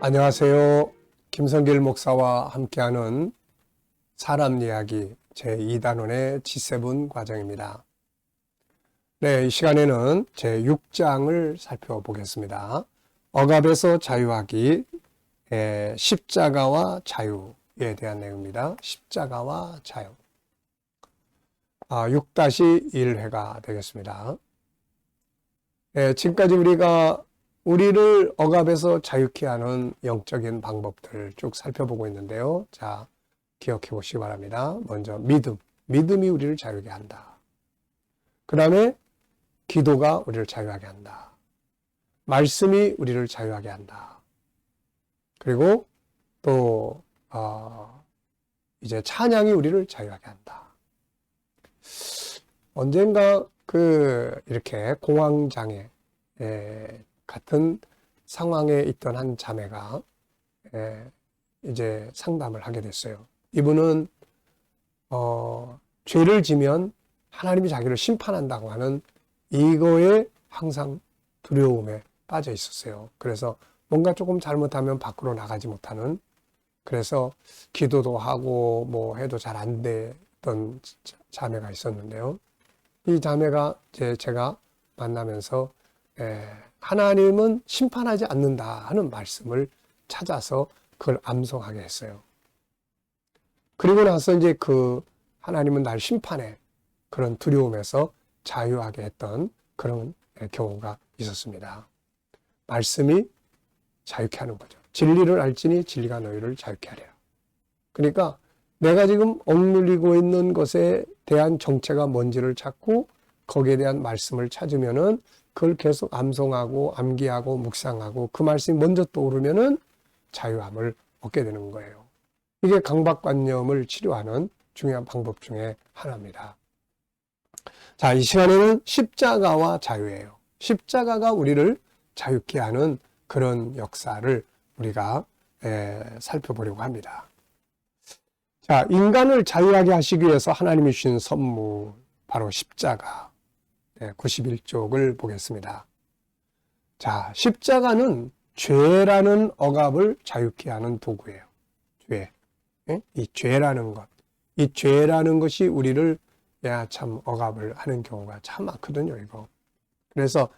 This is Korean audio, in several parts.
안녕하세요. 김성길 목사와 함께하는 사람 이야기 제2단원의 G7 과정입니다. 네, 이 시간에는 제6장을 살펴보겠습니다. 억압에서 자유하기, 십자가와 자유에 대한 내용입니다. 십자가와 자유. 6-1회가 되겠습니다. 지금까지 우리를 억압에서 자유케 하는 영적인 방법들을 쭉 살펴보고 있는데요. 자, 기억해 보시기 바랍니다. 먼저 믿음이 우리를 자유하게 한다. 그 다음에 기도가 우리를 자유하게 한다. 말씀이 우리를 자유하게 한다. 그리고 또 이제 찬양이 우리를 자유하게 한다. 언젠가 이렇게 공황장애 같은 상황에 있던 한 자매가 이제 상담을 하게 됐어요. 이분은 죄를 지면 하나님이 자기를 심판한다고 하는 이거에 항상 두려움에 빠져 있었어요. 그래서 뭔가 조금 잘못하면 밖으로 나가지 못하는, 그래서 기도도 하고 뭐 해도 잘 안 되던 자매가 있었는데요. 이 자매가 제가 만나면서 하나님은 심판하지 않는다 하는 말씀을 찾아서 그걸 암송하게 했어요. 그리고 나서 이제 하나님은 날 심판해, 그런 두려움에서 자유하게 했던 그런 경우가 있었습니다. 말씀이 자유케 하는 거죠. 진리를 알지니 진리가 너희를 자유케 하리라. 그러니까 내가 지금 억눌리고 있는 것에 대한 정체가 뭔지를 찾고 거기에 대한 말씀을 찾으면은 그걸 계속 암송하고 암기하고 묵상하고 그 말씀이 먼저 떠오르면은 자유함을 얻게 되는 거예요. 이게 강박관념을 치료하는 중요한 방법 중에 하나입니다. 자, 이 시간에는 십자가와 자유예요. 십자가가 우리를 자유케 하는 그런 역사를 우리가 살펴보려고 합니다. 자, 인간을 자유하게 하시기 위해서 하나님이 주신 선물, 바로 십자가. 91쪽을 보겠습니다. 자, 십자가는 죄라는 억압을 자유케 하는 도구예요. 죄. 이 죄라는 것. 이 죄라는 것이 우리를 참 억압을 하는 경우가 참 많거든요, 이거. 그래서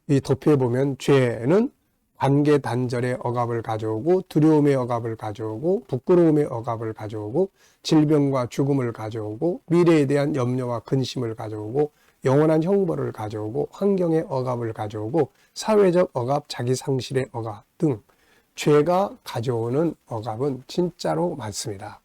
이 도표에 보면 죄는 관계 단절의 억압을 가져오고, 두려움의 억압을 가져오고, 부끄러움의 억압을 가져오고, 질병과 죽음을 가져오고, 미래에 대한 염려와 근심을 가져오고, 영원한 형벌을 가져오고, 환경의 억압을 가져오고, 사회적 억압, 자기 상실의 억압 등 죄가 가져오는 억압은 진짜로 많습니다.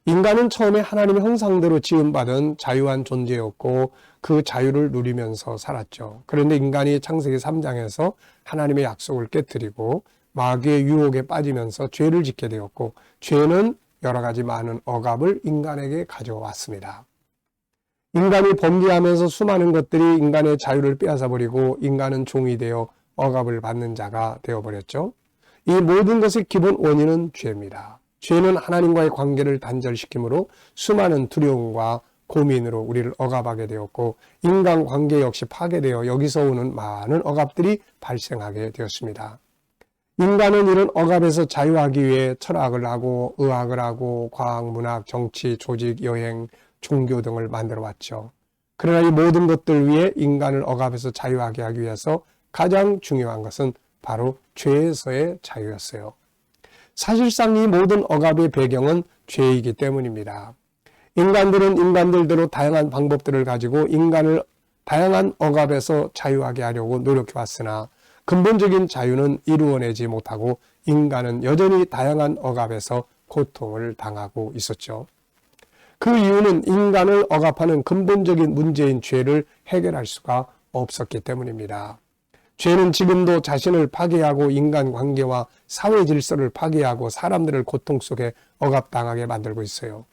인간은 처음에 하나님의 형상대로 지음받은 자유한 존재였고 그 자유를 누리면서 살았죠. 그런데 인간이 창세기 3장에서 하나님의 약속을 깨뜨리고 마귀의 유혹에 빠지면서 죄를 짓게 되었고, 죄는 여러 가지 많은 억압을 인간에게 가져왔습니다. 인간이 범죄하면서 수많은 것들이 인간의 자유를 빼앗아버리고 인간은 종이 되어 억압을 받는 자가 되어버렸죠. 이 모든 것의 기본 원인은 죄입니다. 죄는 하나님과의 관계를 단절시키므로 수많은 두려움과 고민으로 우리를 억압하게 되었고, 인간관계 역시 파괴되어 여기서 오는 많은 억압들이 발생하게 되었습니다. 인간은 이런 억압에서 자유하기 위해 철학을 하고 의학을 하고 과학, 문학, 정치, 조직, 여행, 종교 등을 만들어 왔죠. 그러나 이 모든 것들 위해 인간을 억압에서 자유하게 하기 위해서 가장 중요한 것은 바로 죄에서의 자유였어요. 사실상 이 모든 억압의 배경은 죄이기 때문입니다. 인간들은 인간들대로 다양한 방법들을 가지고 인간을 다양한 억압에서 자유하게 하려고 노력해 왔으나 근본적인 자유는 이루어내지 못하고 인간은 여전히 다양한 억압에서 고통을 당하고 있었죠. 그 이유는 인간을 억압하는 근본적인 문제인 죄를 해결할 수가 없었기 때문입니다. 죄는 지금도 자신을 파괴하고 인간관계와 사회 질서를 파괴하고 사람들을 고통 속에 억압당하게 만들고 있어요.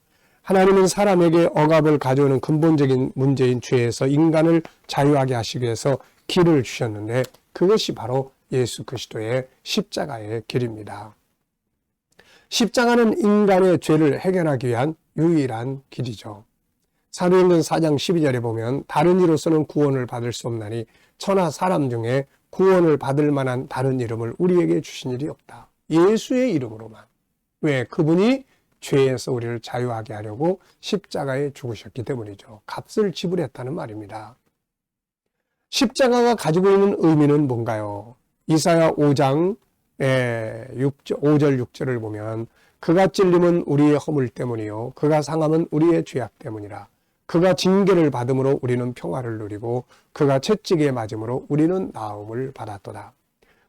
하나님은 사람에게 억압을 가져오는 근본적인 문제인 죄에서 인간을 자유하게 하시기 위해서 길을 주셨는데, 그것이 바로 예수 그리스도의 십자가의 길입니다. 십자가는 인간의 죄를 해결하기 위한 유일한 길이죠. 사도행전 4장 12절에 보면 다른 이로서는 구원을 받을 수 없나니 천하 사람 중에 구원을 받을 만한 다른 이름을 우리에게 주신 일이 없다. 예수의 이름으로만. 왜? 그분이 죄에서 우리를 자유하게 하려고 십자가에 죽으셨기 때문이죠. 값을 지불했다는 말입니다. 십자가가 가지고 있는 의미는 뭔가요? 이사야 5장 5절 6절을 보면 그가 찔림은 우리의 허물 때문이요 그가 상함은 우리의 죄악 때문이라. 그가 징계를 받음으로 우리는 평화를 누리고 그가 채찍에 맞음으로 우리는 나음을 받았도다.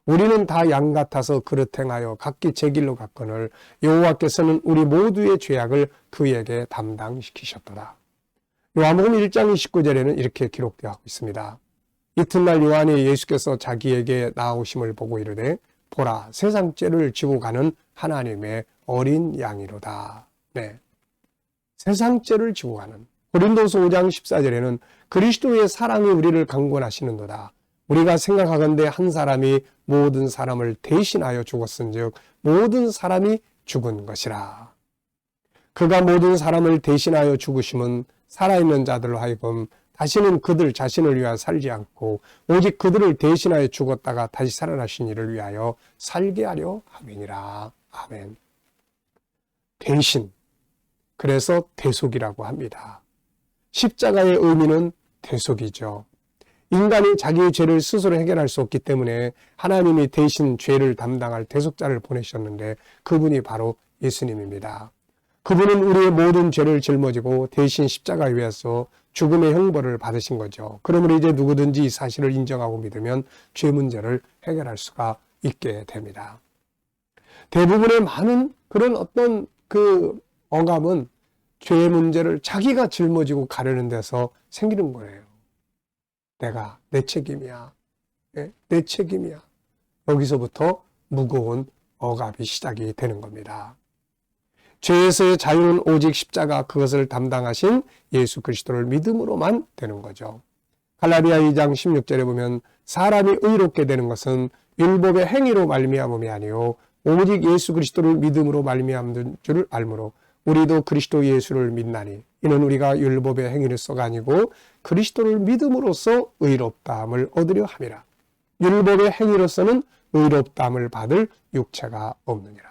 우리는 다 양 같아서 그릇 행하여 각기 제 길로 갔거늘 여호와께서는 우리 모두의 죄악을 그에게 담당시키셨도다. 요한복음 1장 29절에는 이렇게 기록되어 있습니다. 이튿날 요한이 예수께서 자기에게 나오심을 보고 이르되 보라 세상 죄를 지고 가는 하나님의 어린 양이로다. 네, 세상 죄를 지고 가는. 고린도서 5장 14절에는 그리스도의 사랑이 우리를 강권하시는도다. 우리가 생각하건대 한 사람이 모든 사람을 대신하여 죽었은즉 모든 사람이 죽은 것이라. 그가 모든 사람을 대신하여 죽으심은 살아있는 자들로 하여금 다시는 그들 자신을 위하여 살지 않고 오직 그들을 대신하여 죽었다가 다시 살아나신 이를 위하여 살게 하려 함이니라. 아멘. 대신, 그래서 대속이라고 합니다. 십자가의 의미는 대속이죠. 인간이 자기의 죄를 스스로 해결할 수 없기 때문에 하나님이 대신 죄를 담당할 대속자를 보내셨는데 그분이 바로 예수님입니다. 그분은 우리의 모든 죄를 짊어지고 대신 십자가에 위해서 죽음의 형벌을 받으신 거죠. 그러므로 이제 누구든지 이 사실을 인정하고 믿으면 죄 문제를 해결할 수가 있게 됩니다. 대부분의 많은 그런 어떤 그 억압은 죄의 문제를 자기가 짊어지고 가려는 데서 생기는 거예요. 내 책임이야. 내 책임이야. 여기서부터 무거운 억압이 시작이 되는 겁니다. 죄에서의 자유는 오직 십자가 그것을 담당하신 예수 그리스도를 믿음으로만 되는 거죠. 갈라디아 2장 16절에 보면 사람이 의롭게 되는 것은 율법의 행위로 말미암음이 아니요 오직 예수 그리스도를 믿음으로 말미암는 줄을 알므로 우리도 그리스도 예수를 믿나니 이는 우리가 율법의 행위로서가 아니고 그리스도를 믿음으로써 의롭다함을 얻으려 함이라. 율법의 행위로서는 의롭다함을 받을 육체가 없느니라.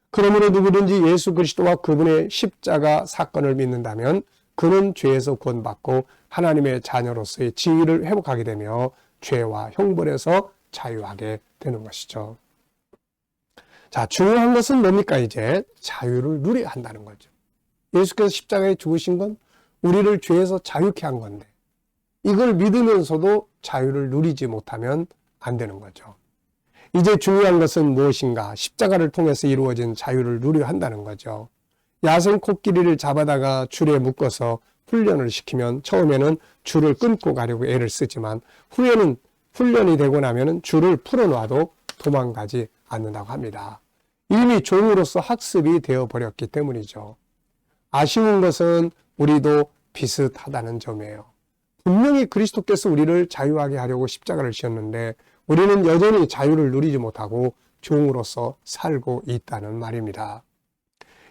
그러므로 누구든지 예수 그리스도와 그분의 십자가 사건을 믿는다면 그는 죄에서 구원받고 하나님의 자녀로서의 지위를 회복하게 되며 죄와 형벌에서 자유하게 되는 것이죠. 자, 중요한 것은 뭡니까? 이제 자유를 누려야 한다는 거죠. 예수께서 십자가에 죽으신 건 우리를 죄에서 자유케 한 건데 이걸 믿으면서도 자유를 누리지 못하면 안 되는 거죠. 이제 중요한 것은 무엇인가? 십자가를 통해서 이루어진 자유를 누려야 한다는 거죠. 야생 코끼리를 잡아다가 줄에 묶어서 훈련을 시키면 처음에는 줄을 끊고 가려고 애를 쓰지만 후에는 훈련이 되고 나면은 줄을 풀어놔도 도망가지 않는다고 합니다. 이미 종으로서 학습이 되어버렸기 때문이죠. 아쉬운 것은 우리도 비슷하다는 점이에요. 분명히 그리스도께서 우리를 자유하게 하려고 십자가를 지었는데 우리는 여전히 자유를 누리지 못하고 종으로서 살고 있다는 말입니다.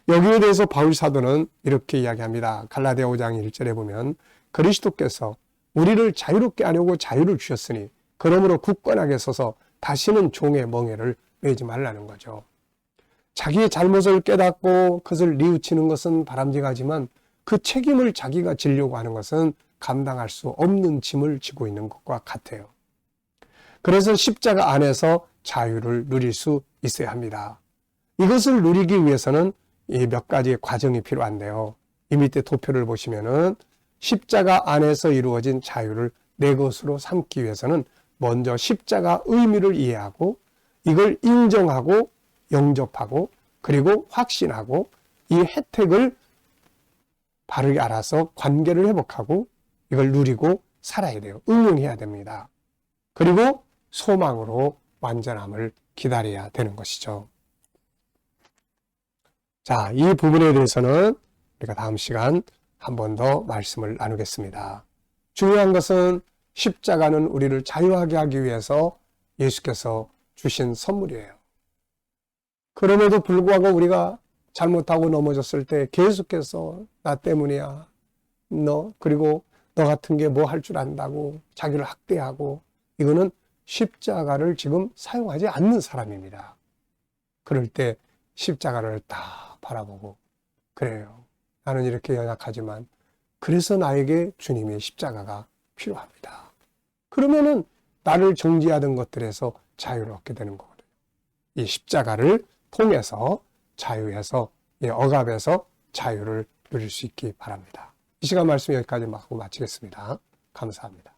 여기에 대해서 바울 사도는 이렇게 이야기합니다. 갈라디아 5장 1절에 보면 그리스도께서 우리를 자유롭게 하려고 자유를 주셨으니 그러므로 굳건하게 서서 다시는 종의 멍에를 매지 말라는 거죠. 자기의 잘못을 깨닫고 그것을 뉘우치는 것은 바람직하지만 그 책임을 자기가 지려고 하는 것은 감당할 수 없는 짐을 지고 있는 것과 같아요. 그래서 십자가 안에서 자유를 누릴 수 있어야 합니다. 이것을 누리기 위해서는 이 몇 가지의 과정이 필요한데요. 이 밑에 도표를 보시면은 십자가 안에서 이루어진 자유를 내 것으로 삼기 위해서는 먼저 십자가 의미를 이해하고 이걸 인정하고 영접하고 그리고 확신하고 이 혜택을 바르게 알아서 관계를 회복하고 이걸 누리고 살아야 돼요. 응용해야 됩니다. 그리고 소망으로 완전함을 기다려야 되는 것이죠. 자, 이 부분에 대해서는 우리가 다음 시간 한 번 더 말씀을 나누겠습니다. 중요한 것은 십자가는 우리를 자유하게 하기 위해서 예수께서 주신 선물이에요. 그럼에도 불구하고 우리가 잘못하고 넘어졌을 때 계속해서 나 때문이야. 그리고 너 같은 게 뭐 할 줄 안다고 자기를 학대하고 이거는 십자가를 지금 사용하지 않는 사람입니다. 그럴 때 십자가를 딱 바라보고, 그래요. 나는 이렇게 연약하지만 그래서 나에게 주님의 십자가가 필요합니다. 그러면은 나를 정죄하던 것들에서 자유를 얻게 되는 거거든요. 이 십자가를 통해서 자유에서, 이 억압에서 자유를 누릴 수 있기 바랍니다. 이 시간 말씀 여기까지 하고 마치겠습니다. 감사합니다.